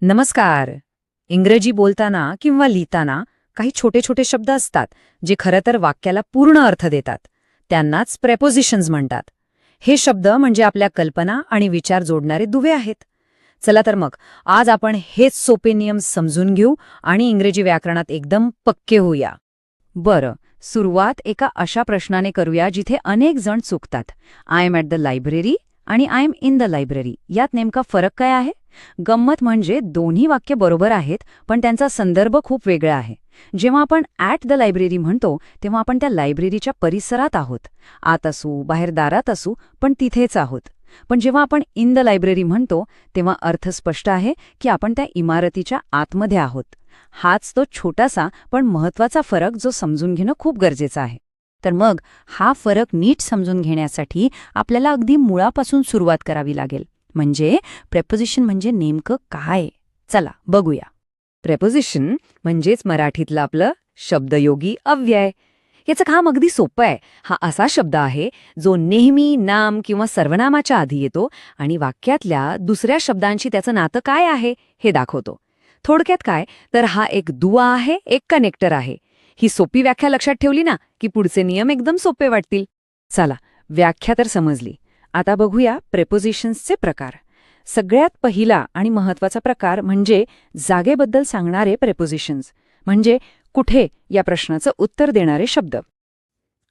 नमस्कार. इंग्रजी बोलताना किंवा लिहिताना काही छोटे छोटे शब्द असतात जे खरं तर वाक्याला पूर्ण अर्थ देतात. त्यांनाच प्रेपोजिशन्स म्हणतात. हे शब्द म्हणजे आपल्या कल्पना आणि विचार जोडणारे दुवे आहेत. चला तर मग आज आपण हेच सोपे नियम समजून घेऊ आणि इंग्रजी व्याकरणात एकदम पक्के होऊया. बरं, सुरुवात एका अशा प्रश्नाने करूया जिथे अनेक जण चुकतात. I am at the library आणि I am in the library यात नेमका फरक काय आहे? गंमत म्हणजे दोन्ही वाक्य बरोबर आहेत, पण त्यांचा संदर्भ खूप वेगळा आहे. जेव्हा आपण ॲट द लायब्ररी म्हणतो तेव्हा आपण त्या लायब्ररीच्या परिसरात आहोत. आत असू, बाहेर दारात असू, पण तिथेच आहोत. पण जेव्हा आपण इन द लायब्ररी म्हणतो तेव्हा अर्थ स्पष्ट आहे की आपण त्या इमारतीच्या आतमध्ये आहोत. हाच तो छोटासा पण महत्त्वाचा फरक जो समजून घेणं खूप गरजेचं आहे. तर मग हा फरक नीट समजून घेण्यासाठी आपल्याला अगदी मुळापासून सुरुवात करावी लागेल. म्हणजे प्रेपोजिशन म्हणजे नेमकं काय? चला बघूया. प्रेपोजिशन म्हणजेच मराठीतलं आपलं शब्दयोगी अव्यय. याचं काम अगदी सोपं आहे. हा असा शब्द आहे जो नेहमी नाम किंवा सर्वनामाच्या आधी येतो आणि वाक्यातल्या दुसऱ्या शब्दांशी त्याचं नातं काय आहे हे दाखवतो. थोडक्यात काय तर हा एक दुवा आहे, एक कनेक्टर आहे. ही सोपी व्याख्या लक्षात ठेवली ना की पुढचे नियम एकदम सोपे वाटतील. चला, व्याख्या तर समजली. आता बघूया प्रेपोजिशन्सचे प्रकार. सगळ्यात पहिला आणि महत्त्वाचा प्रकार म्हणजे जागेबद्दल सांगणारे प्रेपोजिशन्स, म्हणजे कुठे या प्रश्नाचं उत्तर देणारे शब्द.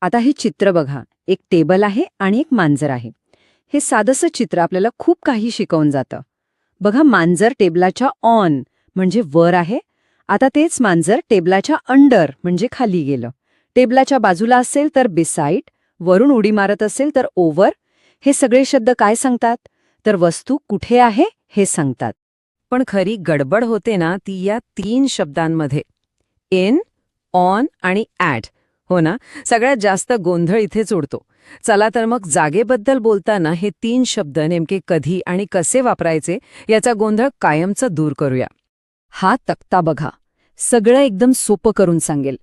आता हे चित्र बघा. एक टेबल आहे आणि एक मांजर आहे. हे साधंसं चित्र आपल्याला खूप काही शिकवून जातं. बघा, मांजर टेबलाच्या ऑन म्हणजे वर आहे. आता तेच मांजर टेबलाच्या अंडर म्हणजे खाली गेलं. टेबलाच्या बाजूला असेल तर बिसाइड, वरून उडी मारत असेल तर ओव्हर. हे सगळे शब्द काय सांगतात? तर वस्तू कुठे आहे हे सांगतात. पण खरी गडबड होते ना ती या 3 शब्दांमध्ये, इन, ऑन आणि ॲट. हो ना, सगळ्यात जास्त गोंधळ इथेच उडतो. चला तर मग जागेबद्दल बोलताना हे 3 शब्द नेमके कधी आणि कसे वापरायचे याचा गोंधळ कायमचा दूर करूया. हा तक्ता बघा, सगळं एकदम सोपं करून सांगेल.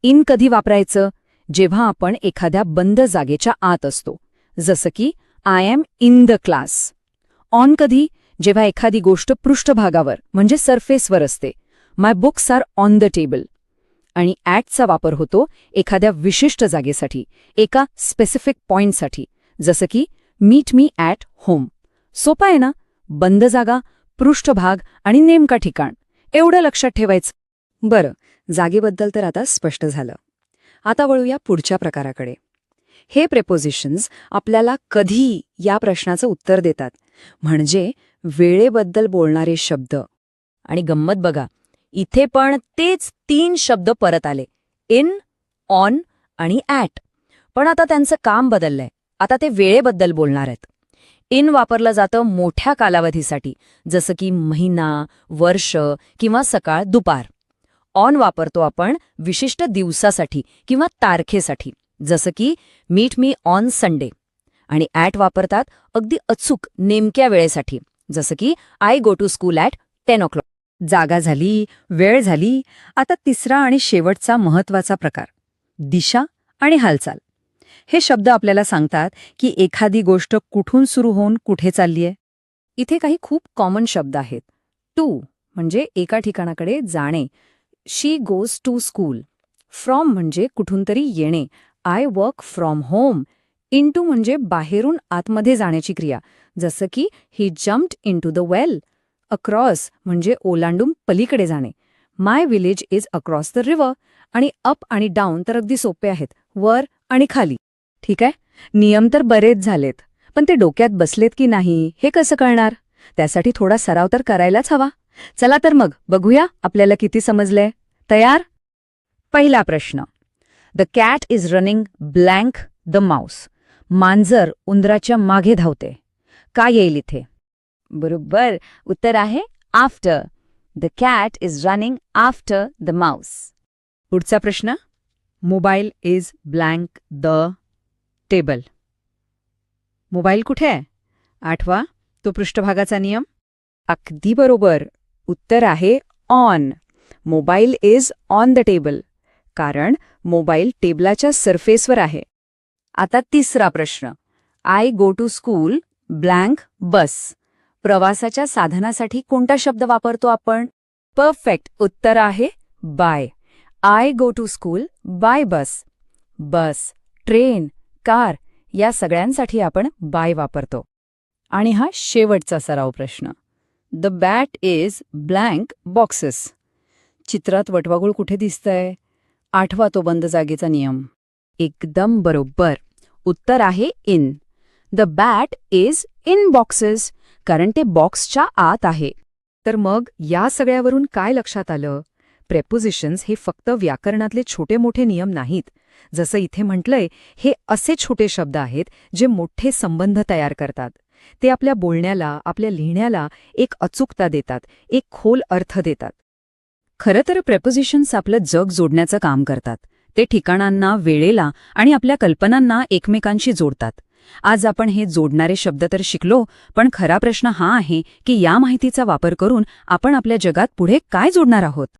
इन कधी वापरायचं? जेव्हा आपण एखाद्या बंद जागेच्या आत असतो, जसं की I am in the class. On कधी? जेव्हा एखादी गोष्ट पृष्ठभागावर म्हणजे सरफेसवर असते. My books are on the table. आणि ॲटचा वापर होतो एखाद्या विशिष्ट जागेसाठी, एका स्पेसिफिक पॉइंटसाठी, जसं की मीट मी ॲट होम. सोपं आहे ना? बंद जागा, पृष्ठभाग आणि नेमका ठिकाण, एवढं लक्षात ठेवायचं. बरं, जागेबद्दल तर आता स्पष्ट झालं. आता वळूया पुढच्या प्रकाराकडे. हे प्रेपोजिशन्स आपल्याला कधी या प्रश्नाचं उत्तर देतात, म्हणजे वेळेबद्दल बोलणारे शब्द. आणि गंमत बघा, इथे पण तेच 3 शब्द परत आले, इन, ऑन आणि ॲट. पण आता त्यांचं काम बदललंय. आता ते वेळेबद्दल बोलणार आहेत. इन वापरलं जातं मोठ्या कालावधीसाठी, जसं की महिना, वर्ष किंवा सकाळ दुपार. ऑन वापरतो आपण विशिष्ट दिवसासाठी किंवा तारखेसाठी, जसं की मीट मी ऑन संडे. आणि ॲट वापरतात अगदी अचूक नेमक्या वेळेसाठी, जसं की I go to school at 10 o'clock. जागा झाली, वेळ झाली. आता तिसरा आणि शेवटचा महत्त्वाचा प्रकार, दिशा आणि हालचाल. हे शब्द आपल्याला सांगतात की एखादी गोष्ट कुठून सुरू होऊन कुठे चाललीये. इथे काही खूप कॉमन शब्द आहेत. टू म्हणजे एका ठिकाणाकडे जाणे, she goes to school. From म्हणजे कुठून तरी येणे, I work from home. Into म्हणजे बाहेरून आतमध्ये जाण्याची क्रिया, जसं की he jumped into the well. Across म्हणजे ओलांडून पलीकडे जाणे, my village is across the river. आणि अप आणि डाऊन तर अगदी सोपे आहेत, वर आणि खाली. ठीक आहे, नियम तर बरेच झालेत, पण ते डोक्यात बसलेत की नाही हे कसं कळणार? त्यासाठी थोडा सराव तर करायलाच हवा. चला तर मग बघूया आपल्याला किती समजलंय. तयार? पहिला प्रश्न, the cat is running blank the mouse. मांजर उंदराच्या मागे धावते. काय येईल इथे? बरोबर, उत्तर आहे after. The cat is running after the mouse. पुढचा प्रश्न, mobile is blank the table. Mobile कुठे आहे? आठवा तो पृष्ठभागाचा नियम. अगदी बरोबर, उत्तर आहे on. Mobile is on the table, कारण मोबाईल टेबलाच्या सरफेसवर आहे. आता तिसरा प्रश्न, I go to school blank bus. प्रवासाच्या साधनासाठी कोणता शब्द वापरतो आपण? परफेक्ट उत्तर आहे by. I go to school by bus. Bus, train, car या सगळ्यांसाठी आपण बाय वापरतो. आणि हा शेवटचा सराव प्रश्न. The bat is blank boxes. चित्रात वटवाघूळ कुठे दिसतंय? आठवा तो बंद जागेचा नियम. एकदम बरोबर. उत्तर आहे in. The bat is in boxes, कारण ते बॉक्सच्या आत आहे. तर मग या सगळ्यावरून काय लक्षात आलं? प्रेपोजिशन्स हे फक्त व्याकरणातले छोटे मोठे नियम नाहीत. जसं इथे म्हटलंय, हे असे छोटे शब्द आहेत जे मोठे संबंध तयार करतात. ते आपल्या बोलण्याला, आपल्या लिहिण्याला एक अचूकता देतात, एक खोल अर्थ देतात. खरं तर प्रेपोजिशन्स आपलं जग जोडण्याचं काम करतात. ते ठिकाणांना, वेळेला आणि आपल्या कल्पनांना एकमेकांशी जोडतात. आज आपण हे जोडणारे शब्द तर शिकलो, पण खरा प्रश्न हा आहे की या माहितीचा वापर करून आपण आपल्या जगात पुढे काय जोडणार आहोत?